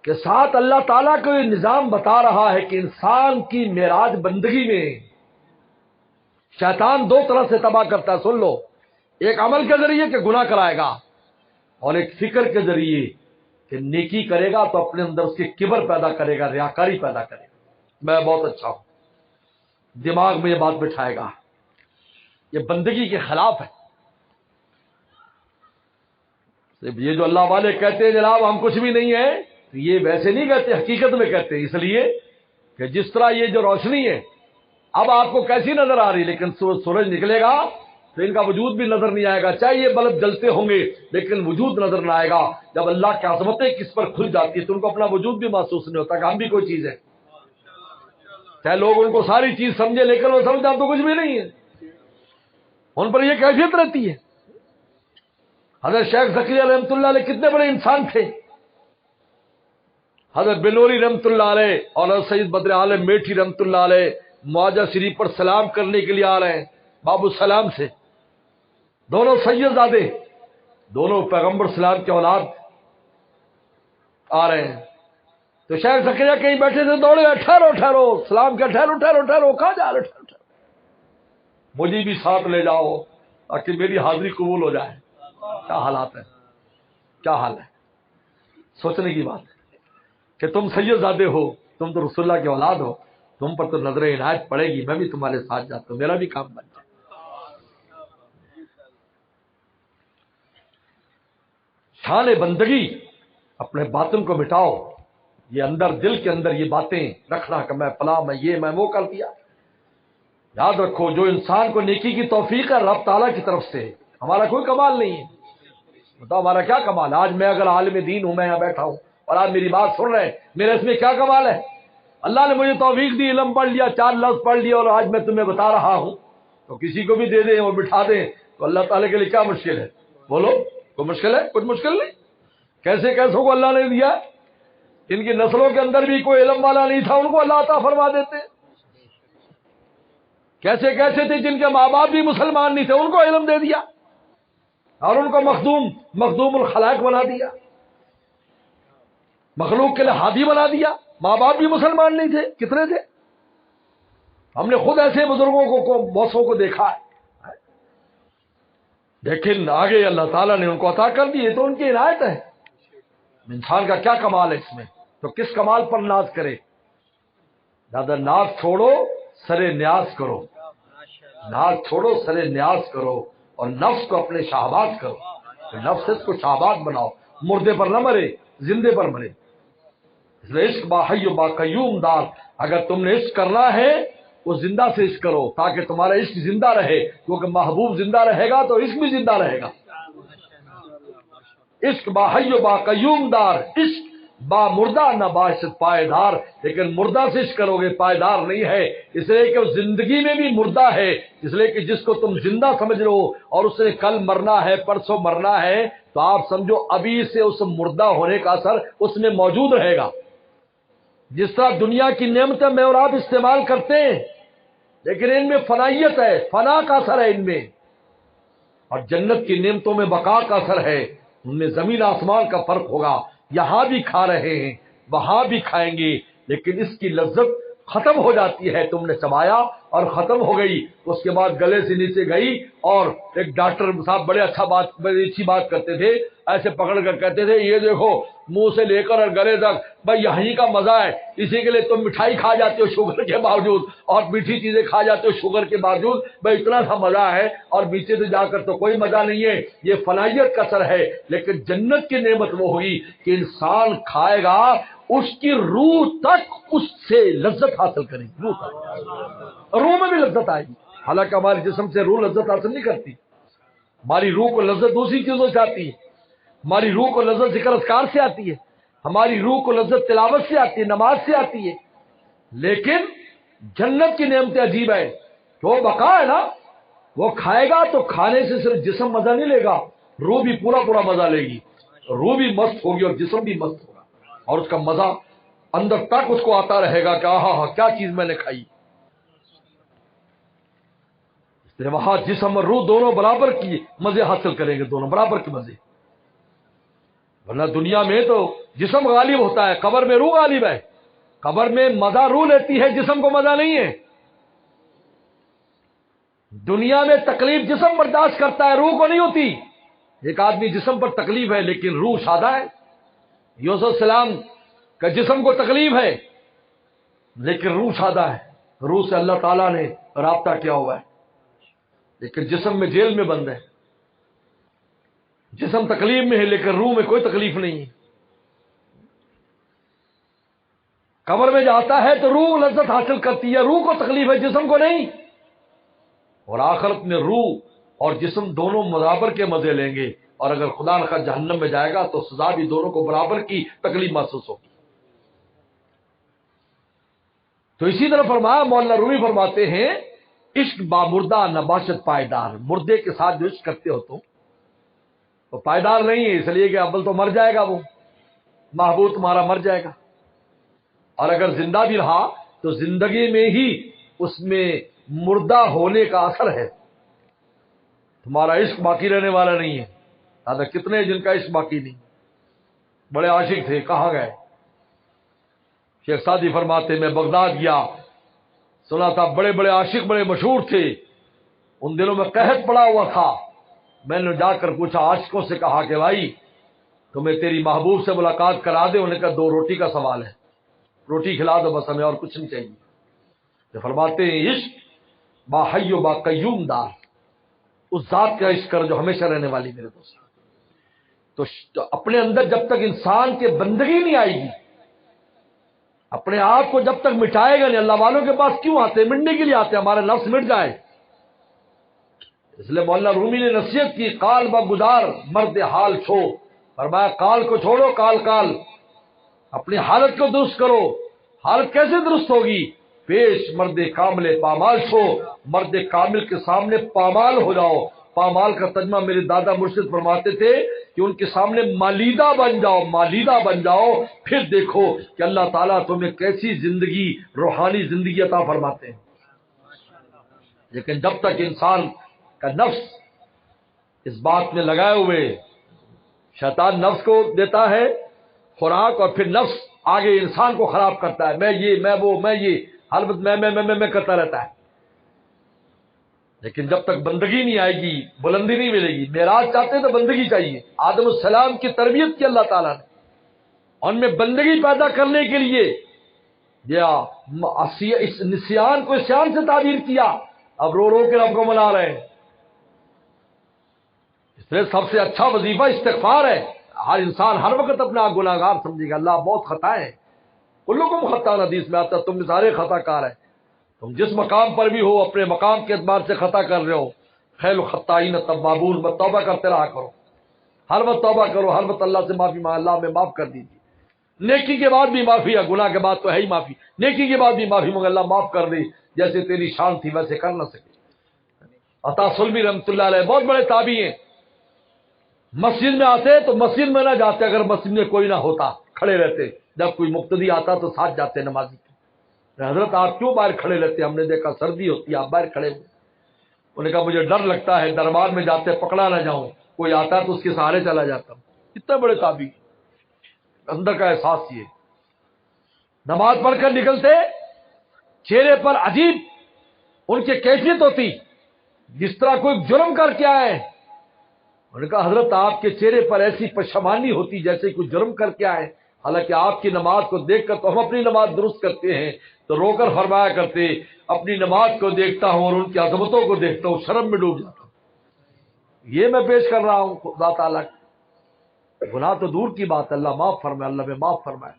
کے ساتھ اللہ تعالیٰ کو یہ نظام بتا رہا ہے کہ انسان کی معراج بندگی میں شیطان دو طرح سے تباہ کرتا ہے، سن لو، ایک عمل کے ذریعے کہ گناہ کرائے گا، اور ایک فکر کے ذریعے کہ نیکی کرے گا تو اپنے اندر اس کے کبر پیدا کرے گا، ریاکاری پیدا کرے گا، میں بہت اچھا ہوں، دماغ میں یہ بات بٹھائے گا، یہ بندگی کے خلاف ہے۔ یہ جو اللہ والے کہتے ہیں جناب ہم کچھ بھی نہیں ہیں، یہ ویسے نہیں کہتے، حقیقت میں کہتے ہیں، اس لیے کہ جس طرح یہ جو روشنی ہے اب آپ کو کیسی نظر آ رہی، لیکن سورج نکلے گا تو ان کا وجود بھی نظر نہیں آئے گا، چاہے یہ بلب جلتے ہوں گے لیکن وجود نظر نہ آئے گا۔ جب اللہ کی عظمتیں کس پر کھل جاتی ہے تو ان کو اپنا وجود بھی محسوس نہیں ہوتا کہ ہم بھی کوئی چیز ہے، چاہے لوگ ان کو ساری چیز سمجھے لیکن وہ سمجھتا تو کچھ بھی نہیں ہے، ان پر یہ کیفیت رہتی ہے۔ حضرت شیخ زکریا رحمۃ اللہ علیہ کتنے بڑے انسان تھے، حضرت بنوری رحمۃ اللہ علیہ اور حضرت سید بدر عالم میٹھی رحمۃ اللہ علیہ معاہدہ شریف پر سلام کرنے کے لیے آ رہے ہیں باب السلام سے، دونوں سید زادے، دونوں پیغمبر سلام کے اولاد آ رہے ہیں، تو شیخ زکریا کہیں بیٹھے تھے، دوڑے ٹھہرو ٹھہرو، سلام کیا، ٹھہرو ٹھہرو ٹھہرو، کہاں جا رہے، ٹھہرو ٹھہرو، مجھے بھی ساتھ لے جاؤ تاکہ میری حاضری قبول ہو جائے۔ کیا حالات ہے، کیا حال ہے، سوچنے کی بات ہے کہ تم سید زادے ہو، تم تو رسول اللہ کے اولاد ہو، تم پر تو نظر عنایت پڑے گی، میں بھی تمہارے ساتھ جاتا ہوں، میرا بھی کام بن جائے۔ شان بندگی، اپنے باطن کو مٹاؤ، یہ اندر دل کے اندر یہ باتیں رکھنا کہ میں فلاں، میں یہ، میں وہ کر دیا۔ یاد رکھو جو انسان کو نیکی کی توفیق ہے رب تعالیٰ کی طرف سے، ہمارا کوئی کمال نہیں ہے۔ بتاؤ ہمارا کیا کمال ہے؟ آج میں اگر عالم دین ہوں، میں یہاں بیٹھا ہوں اور آپ میری بات سن رہے ہیں، میرے اس میں کیا کمال ہے؟ اللہ نے مجھے توفیق دی، علم پڑھ لیا، 4 لفظ پڑھ لیا اور آج میں تمہیں بتا رہا ہوں، تو کسی کو بھی دے دیں اور بٹھا دیں تو اللہ تعالیٰ کے لیے کیا مشکل ہے؟ بولو، کوئی مشکل ہے؟ کچھ مشکل نہیں۔ کیسے کیسوں کو اللہ نے دیا، ان کی نسلوں کے اندر بھی کوئی علم والا نہیں تھا، ان کو اللہ عطا فرما دیتے۔ کیسے کیسے تھے جن کے ماں باپ بھی مسلمان نہیں تھے، ان کو علم دے دیا اور ان کو مخدوم الخلائق بنا دیا، مخلوق کے لیے ہادی بنا دیا، ماں باپ بھی مسلمان نہیں تھے، کتنے تھے؟ ہم نے خود ایسے بزرگوں کو بہتوں کو دیکھا ہے، لیکن آگے اللہ تعالیٰ نے ان کو عطا کر دی، تو ان کی عنایت ہے۔ انسان کا کیا کمال ہے اس میں؟ تو کس کمال پر ناز کرے؟ زیادہ ناز چھوڑو، سرے نیاز کرو، ناز چھوڑو، سرے نیاز کرو، اور نفس کو اپنے شہباز کرو، نفس اس کو شہباز بناؤ، مردے پر نہ مرے، زندے پر مرے۔ اس لیے عشق با حی و با قیوم دار، اگر تم نے عشق کرنا ہے وہ زندہ سے عشق کرو تاکہ تمہارا عشق زندہ رہے، کیونکہ محبوب زندہ رہے گا تو عشق بھی زندہ رہے گا۔ عشق با حی و با قیوم دار، عشق با مردہ نہ باشد پائیدار، لیکن مردہ سے عشق کرو گے پائیدار نہیں ہے، اس لیے کہ وہ زندگی میں بھی مردہ ہے، اس لیے کہ جس کو تم زندہ سمجھ رہے ہو اور اس نے کل مرنا ہے، پرسوں مرنا ہے، تو آپ سمجھو ابھی سے اس مردہ ہونے کا اثر اس میں موجود رہے گا۔ جس طرح دنیا کی نعمتیں میں اور آپ استعمال کرتے ہیں لیکن ان میں فنائیت ہے، فنا کا اثر ہے ان میں، اور جنت کی نعمتوں میں بقا کا اثر ہے، ان میں زمین آسمان کا فرق ہوگا، یہاں بھی کھا رہے ہیں وہاں بھی کھائیں گے، لیکن اس کی لذت ختم ہو جاتی ہے، تم نے چبایا اور ختم ہو گئی، اس کے بعد گلے سے نیچے گئی، اور ایک ڈاکٹر صاحب بڑی اچھی بات کرتے تھے، ایسے پکڑ کر کہتے تھے یہ دیکھو منہ سے لے کر اور گلے تک بھائی یہیں کا مزہ ہے، اسی کے لیے تم مٹھائی کھا جاتے ہو شوگر کے باوجود اور میٹھی چیزیں کھا جاتے ہو شوگر کے باوجود، بھائی اتنا سا مزہ ہے، اور پیچھے سے جا کر تو کوئی مزہ نہیں ہے، یہ فنائیت کا اثر ہے۔ لیکن جنت کی نعمت وہ ہوگی کہ انسان کھائے گا اس کی روح تک اس سے لذت حاصل کرے گی، روح میں بھی لذت آئے گی، حالانکہ ہمارے جسم سے روح لذت حاصل نہیں کرتی، ہماری روح کو لذت دوسری چیزوں سے آتی ہے، ہماری روح کو لذت ذکر اذکار سے آتی ہے، ہماری روح کو لذت تلاوت سے آتی ہے، نماز سے آتی ہے، لیکن جنت کی نعمتیں عجیب ہے کہ وہ بقا ہے نا، وہ کھائے گا تو کھانے سے صرف جسم مزہ نہیں لے گا، روح بھی پورا مزہ لے گی، روح بھی مست ہوگی اور جسم بھی مست ہوگا، اور اس کا مزہ اندر تک اس کو آتا رہے گا کہ ہاں کیا چیز میں نے کھائی۔ اس لیے وہاں جسم اور روح دونوں برابر کی مزے حاصل کریں گے، دونوں برابر کے مزے، ورنہ دنیا میں تو جسم غالب ہوتا ہے، قبر میں روح غالب ہے، قبر میں مزہ روح لیتی ہے، جسم کو مزہ نہیں ہے۔ دنیا میں تکلیف جسم برداشت کرتا ہے، روح کو نہیں ہوتی۔ ایک آدمی جسم پر تکلیف ہے لیکن روح سادہ ہے۔ یوسف السلام کا جسم کو تکلیف ہے لیکن روح سادہ ہے، روح سے اللہ تعالیٰ نے رابطہ کیا ہوا ہے، لیکن جسم میں جیل میں بند ہے۔ جسم تکلیف میں ہے لیکن روح میں کوئی تکلیف نہیں ہے۔ قبر میں جاتا ہے تو روح لذت حاصل کرتی ہے، روح کو تکلیف ہے، جسم کو نہیں۔ اور آخرت میں روح اور جسم دونوں برابر کے مزے لیں گے، اور اگر خدا نخواہ جہنم میں جائے گا تو سزا بھی دونوں کو برابر کی تکلیف محسوس ہوگی۔ تو اسی طرح فرمایا، مولانا رومی فرماتے ہیں، عشق با مردہ نباشت پائیدار، مردے کے ساتھ جو عشق کرتے ہو تو وہ پائیدار نہیں ہے، اس لیے کہ اول تو مر جائے گا، وہ محبوب تمہارا مر جائے گا، اور اگر زندہ بھی رہا تو زندگی میں ہی اس میں مردہ ہونے کا اثر ہے، تمہارا عشق باقی رہنے والا نہیں ہے۔ دادا کتنے جن کا عشق باقی نہیں، بڑے عاشق تھے، کہاں گئے؟ شیخ سعدی فرماتے میں بغداد گیا، سنا تھا بڑے بڑے عاشق بڑے مشہور تھے، ان دنوں میں قحط پڑا ہوا تھا۔ میں نے جا کر پوچھا عاشقوں سے، کہا کہ بھائی تمہیں تیری محبوب سے ملاقات کرا دے؟ انہوں نے کہا 2 روٹی کا سوال ہے، روٹی کھلا دو بس، ہمیں اور کچھ نہیں چاہیے۔ جو فرماتے ہیں عشق با حی و با قیوم دار، اس ذات کا عشق کر جو ہمیشہ رہنے والی میرے دوست۔ تو اپنے اندر جب تک انسان کے بندگی نہیں آئے گی، اپنے آپ کو جب تک مٹائے گا نہیں، اللہ والوں کے پاس کیوں آتے ہیں؟ مٹنے کے لیے آتے ہیں، ہمارا نفس مٹ جائے۔ اس لیے مولانا رومی نے نصیحت کی، قال با گزار مرد حال چھو، فرمایا قال کو چھوڑو، کال اپنی حالت کو درست کرو۔ حالت کیسے درست ہوگی؟ پیش مرد کامل پامال چھو، مرد کامل کے سامنے پامال ہو جاؤ۔ پامال کا ترجمہ میرے دادا مرشد فرماتے تھے کہ ان کے سامنے مالیدہ بن جاؤ، مالیدہ بن جاؤ، پھر دیکھو کہ اللہ تعالیٰ تمہیں کیسی زندگی، روحانی زندگی عطا فرماتے ہیں۔ لیکن جب تک انسان کا نفس اس بات میں لگائے ہوئے، شیطان نفس کو دیتا ہے خوراک، اور پھر نفس آگے انسان کو خراب کرتا ہے، میں یہ، میں وہ، میں یہ، ہر وقت میں کرتا رہتا ہے۔ لیکن جب تک بندگی نہیں آئے گی، بلندی نہیں ملے گی۔ معراج چاہتے تو بندگی چاہیے۔ آدم السلام کی تربیت کی اللہ تعالیٰ نے، ان میں بندگی پیدا کرنے کے لیے اس نسیان کو عصیان سے تعبیر کیا، اب رو رو کے رب کو منا رہے ہیں۔ اس لیے سب سے اچھا وظیفہ استغفار ہے۔ ہر انسان ہر وقت اپنا گناہگار سمجھے گا، اللہ بہت خطائیں ہیں، ان لوگوں کو خطا حدیث میں آتا ہے، تم سارے خطا کار ہیں، تم جس مقام پر بھی ہو اپنے مقام کے اعتبار سے خطا کر رہے ہو۔ خیر الخطائین توابون، بس توبہ کرتے رہا کرو، ہر وقت توبہ کرو، ہر وقت اللہ سے معافی مانگ، اللہ میں معاف کر دیجیے۔ نیکی کے بعد بھی معافی ہے، گناہ کے بعد تو ہے ہی معافی، نیکی کے بعد بھی معافی مانگ، اللہ معاف کر دے، جیسے تیری شان تھی ویسے کر نہ سکے۔ عطا سلمی رحمۃ اللہ علیہ بہت بڑے تابعی ہیں، مسجد میں آتے تو مسجد میں نہ جاتے، اگر مسجد میں کوئی نہ ہوتا کھڑے رہتے، جب کوئی مقتدی آتا تو ساتھ جاتے نمازی کے۔ حضرت آپ کیوں باہر کھڑے رہتے؟ ہم نے دیکھا سردی ہوتی ہے آپ باہر کھڑے ہوئے۔ انہوں نے کہا مجھے ڈر لگتا ہے، دربار میں جاتے پکڑا نہ جاؤں، کوئی آتا تو اس کے سہارے چلا جاتا ہوں۔ اتنے بڑے تابعی، اندر کا احساس یہ۔ نماز پڑھ کر نکلتے، چہرے پر عجیب ان کی کیفیت ہوتی، جس طرح کوئی جرم کر کے آئے۔ انہوں نے کہا حضرت آپ کے چہرے پر ایسی پشیمانی ہوتی جیسے کوئی جرم کر کے آئے، حالانکہ آپ کی نماز کو دیکھ کر تو ہم اپنی نماز درست کرتے ہیں، تو رو کر فرمایا کرتے اپنی نماز کو دیکھتا ہوں اور ان کی عظمتوں کو دیکھتا ہوں، شرم میں ڈوب جاتا ہوں۔ یہ میں پیش کر رہا ہوں خدا تعالیٰ، گناہ تو دور کی بات، اللہ معاف فرمائے، اللہ میں معاف فرمائے۔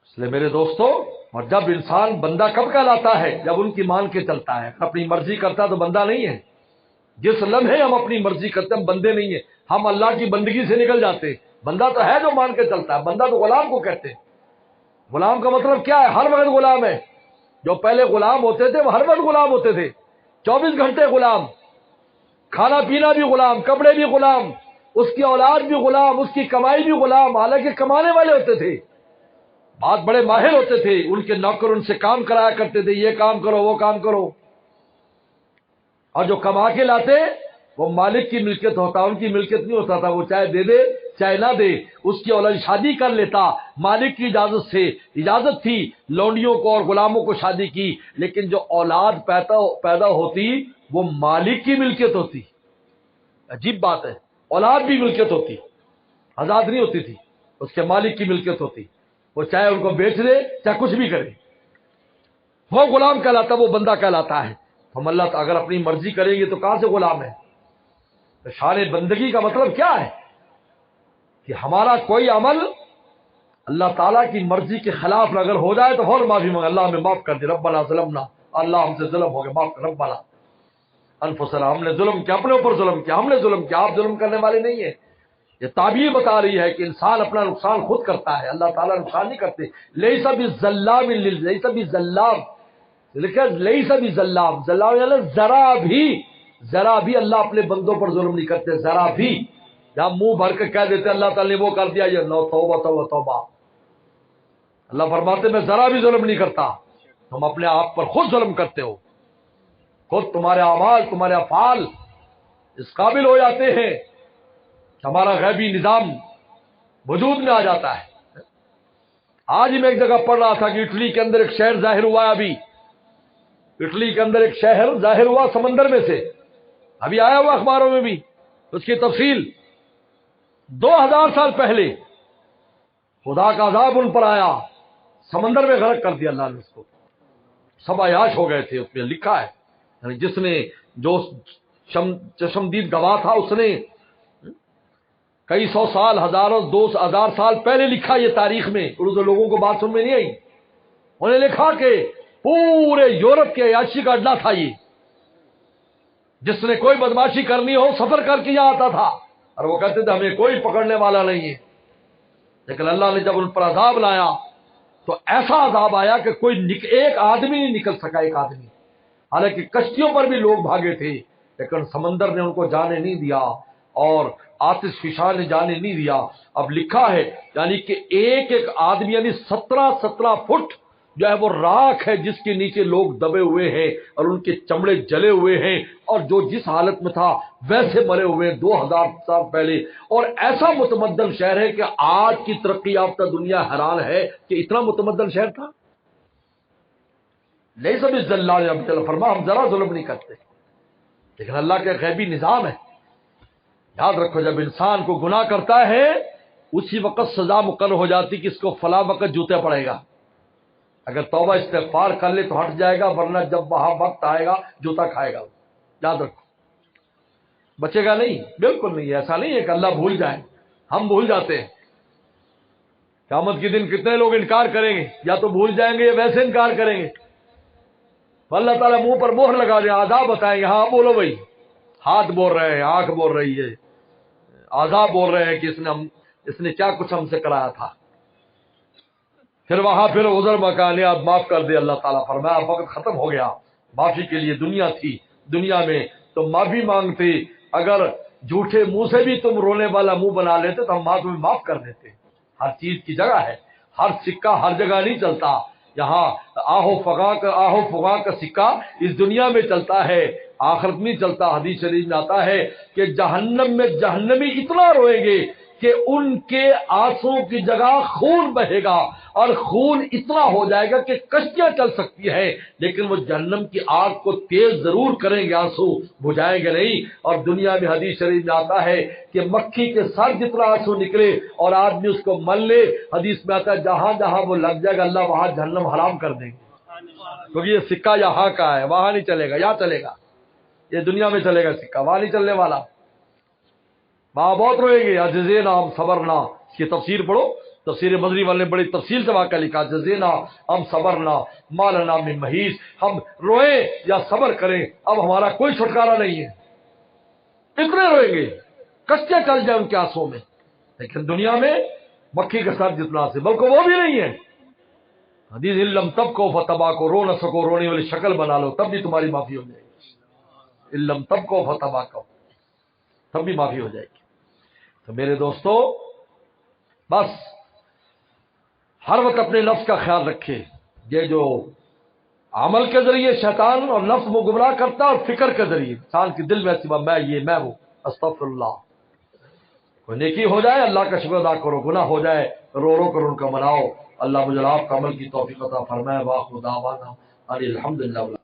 اس لیے میرے دوستو، اور جب انسان بندہ کب کہلاتا ہے؟ جب ان کی مان کے چلتا ہے، اپنی مرضی کرتا تو بندہ نہیں ہے۔ جس لمحے ہم اپنی مرضی کرتے ہم بندے نہیں ہیں، ہم اللہ کی بندگی سے نکل جاتے۔ بندہ تو ہے جو مان کے چلتا ہے، بندہ تو غلام کو کہتے ہیں۔ غلام کا مطلب کیا ہے؟ ہر وقت غلام ہے۔ جو پہلے غلام ہوتے تھے وہ ہر وقت غلام ہوتے تھے، 24 گھنٹے غلام، کھانا پینا بھی غلام، کپڑے بھی غلام، اس کی اولاد بھی غلام، اس کی کمائی بھی غلام، حالانکہ کمانے والے ہوتے تھے، بہت بڑے ماہر ہوتے تھے، ان کے نوکر ان سے کام کرایا کرتے تھے، یہ کام کرو وہ کام کرو، اور جو کما کے لاتے وہ مالک کی ملکیت ہوتا، ان کی ملکیت نہیں ہوتا تھا. وہ چاہے دے دے چاہے نہ دے، اس کی اولاد شادی کر لیتا مالک کی اجازت سے. اجازت تھی لونڈیوں کو اور غلاموں کو شادی کی، لیکن جو اولاد پیدا ہوتی وہ مالک کی ملکیت ہوتی. عجیب بات ہے، اولاد بھی ملکیت ہوتی، آزاد نہیں ہوتی تھی، اس کے مالک کی ملکیت ہوتی. وہ چاہے ان کو بیچ دے چاہے کچھ بھی کرے، وہ غلام کہلاتا، وہ بندہ کہلاتا ہے. ہم اللہ تعالیٰ اگر اپنی مرضی کریں گے تو کہاں سے غلام ہے؟ تو شان بندگی کا مطلب کیا ہے کہ ہمارا کوئی عمل اللہ تعالیٰ کی مرضی کے خلاف اگر ہو جائے تو فوراً معافی مانگ، اللہ ہمیں معاف کر دے، ربنا ظلمنا، اللہ ہم سے ظلم ہو گیا، معاف کر، ربنا انفسنا، ہم نے ظلم کیا، اپنے اوپر ظلم کیا، ہم نے ظلم کیا، آپ ظلم کرنے والے نہیں ہیں. یہ تعبیر بتا رہی ہے کہ انسان اپنا نقصان خود کرتا ہے، اللہ تعالیٰ نقصان نہیں کرتے. لیس بظلام لیس بظلام، لکھا لیس بظلام، ظلام ذرا بھی اللہ اپنے بندوں پر ظلم نہیں کرتے، ذرا بھی. جہاں منہ بھر کے کہہ دیتے اللہ تعالیٰ نے وہ کر دیا، یہ نو توبہ توبہ توبہ. اللہ فرماتے میں ذرا بھی ظلم نہیں کرتا، تم اپنے آپ پر خود ظلم کرتے ہو. خود تمہارے اعمال، تمہارے افعال اس قابل ہو جاتے ہیں کہ ہمارا غیبی نظام وجود میں آ جاتا ہے. آج ہی میں ایک جگہ پڑھ رہا تھا کہ اٹلی کے اندر ایک شہر ظاہر ہوا ہے. ابھی اٹلی کے اندر ایک شہر ظاہر ہوا سمندر میں سے، ابھی آیا ہوا اخباروں میں بھی اس کی تفصیل. 2000 سال پہلے خدا کا عذاب ان پر آیا، سمندر میں غرق کر دیا اللہ نے اس کو. سب عیاش ہو گئے تھے. اس میں لکھا ہے، یعنی جس نے جو چشمدید گواہ تھا اس نے کئی سو سال، ہزاروں 2000 سال پہلے لکھا یہ تاریخ میں. اردو لوگوں کو بات سن میں نہیں آئی. انہوں نے لکھا کہ پورے یورپ کے عیاشی کا اڈا تھا یہ. جس نے کوئی بدماشی کرنی ہو سفر کر کے یہاں آتا تھا، اور وہ کہتے تھے ہمیں کوئی پکڑنے والا نہیں ہے. لیکن اللہ نے جب ان پر عذاب لایا تو ایسا عذاب آیا کہ ایک آدمی نہیں نکل سکا، ایک آدمی. حالانکہ کشتیوں پر بھی لوگ بھاگے تھے، لیکن سمندر نے ان کو جانے نہیں دیا اور آتش فشان نے جانے نہیں دیا. اب لکھا ہے یعنی کہ ایک ایک آدمی، یعنی 17 فٹ جو ہے وہ راکھ ہے جس کے نیچے لوگ دبے ہوئے ہیں اور ان کے چمڑے جلے ہوئے ہیں، اور جو جس حالت میں تھا ویسے مرے ہوئے 2000 سال پہلے. اور ایسا متمدن شہر ہے کہ آج کی ترقی یافتہ دنیا حیران ہے کہ اتنا متمدن شہر تھا. نہیں سب اس اللہ نے اب فرما ہم ذرا ظلم نہیں کرتے، لیکن اللہ کے غیبی نظام ہے. یاد رکھو جب انسان کو گناہ کرتا ہے اسی وقت سزا مقرر ہو جاتی کہ اس کو فلاں وقت جوتے پڑے گا. اگر توبہ استغفار کر لے تو ہٹ جائے گا، ورنہ جب وہاں وقت آئے گا جوتا کھائے گا. یاد رکھو، بچے گا نہیں، بالکل نہیں. ایسا نہیں ہے کہ اللہ بھول جائے، ہم بھول جاتے ہیں. قیامت کے دن کتنے لوگ انکار کریں گے، یا تو بھول جائیں گے یا ویسے انکار کریں گے. اللہ تعالیٰ منہ پر مہر لگا دے، عذاب بتائیں گے، ہاں بولو بھائی. ہاتھ بول رہے ہیں، آنکھ بول رہی ہے، عذاب بول رہے ہیں کہ اس نے کیا کچھ ہم سے کرایا تھا. پھر وہاں پھر عذر مکانے آپ معاف کر دے. اللہ تعالیٰ فرمایا وقت ختم ہو گیا، معافی کے لیے دنیا تھی، دنیا میں تم معافی مانگتے. اگر جھوٹے منہ سے بھی تم رونے والا منہ بنا لیتے تو ہم تمہیں معاف کر دیتے. ہر چیز کی جگہ ہے، ہر سکہ ہر جگہ نہیں چلتا. یہاں آہو فغاں کا سکہ اس دنیا میں چلتا ہے، آخرت میں چلتا. حدیث شریف میں آتا ہے کہ جہنم میں جہنمی اتنا روئیں گے کہ ان کے آنسو کی جگہ خون بہے گا، اور خون اتنا ہو جائے گا کہ کشتیاں چل سکتی ہیں، لیکن وہ جہنم کی آگ کو تیز ضرور کریں گے، آنسو بجھائیں گے نہیں. اور دنیا میں حدیث شریف میں آتا ہے کہ مکھی کے سر جتنا آنسو نکلے اور آدمی اس کو مل لے، حدیث میں آتا ہے جہاں جہاں وہ لگ جائے گا اللہ وہاں جہنم حرام کر دیں گے. کیونکہ یہ سکہ یہاں کا ہے، وہاں نہیں چلے گا، یہاں چلے گا. یہ دنیا میں چلے گا سکہ، وہاں نہیں چلنے والا. وہاں بہت روئیں گے. جزینا ہم صبرنا، اس کی تفسیر پڑھو، تفسیر مدنی والے نے بڑی تفصیل سے واقعہ لکھا. جزینا ہم صبرنا ما لنا من محیص، ہم روئیں یا صبر کریں اب ہمارا کوئی چھٹکارا نہیں ہے. اتنے روئیں گے کشتیاں چل جائیں ان کے آنسوں میں. لیکن دنیا میں مکھی کے ساتھ جتنا سے بلکہ وہ بھی نہیں ہے. حدیث علم تب کو فتبا کو، رو نہ سکو رونے والی شکل بنا لو تب بھی تمہاری معافی ہو جائے گی. علم تب کو فتبا کو، تب بھی معافی ہو جائے گی. تو میرے دوستو بس ہر وقت اپنے نفس کا خیال رکھے. یہ جو عمل کے ذریعے شیطان اور نفس وہ گمراہ کرتا ہے، اور فکر کے ذریعے انسان کے دل میں ایسی بات میں یہ میں ہوں، استغفر اللہ. کوئی نیکی ہو جائے اللہ کا شکر ادا کرو، گناہ ہو جائے رو رو کر ان کا مناؤ. اللہ مجھے آپ کا عمل کی توفیق عطا فرمائے. واخر دعوانا ان الحمدللہ.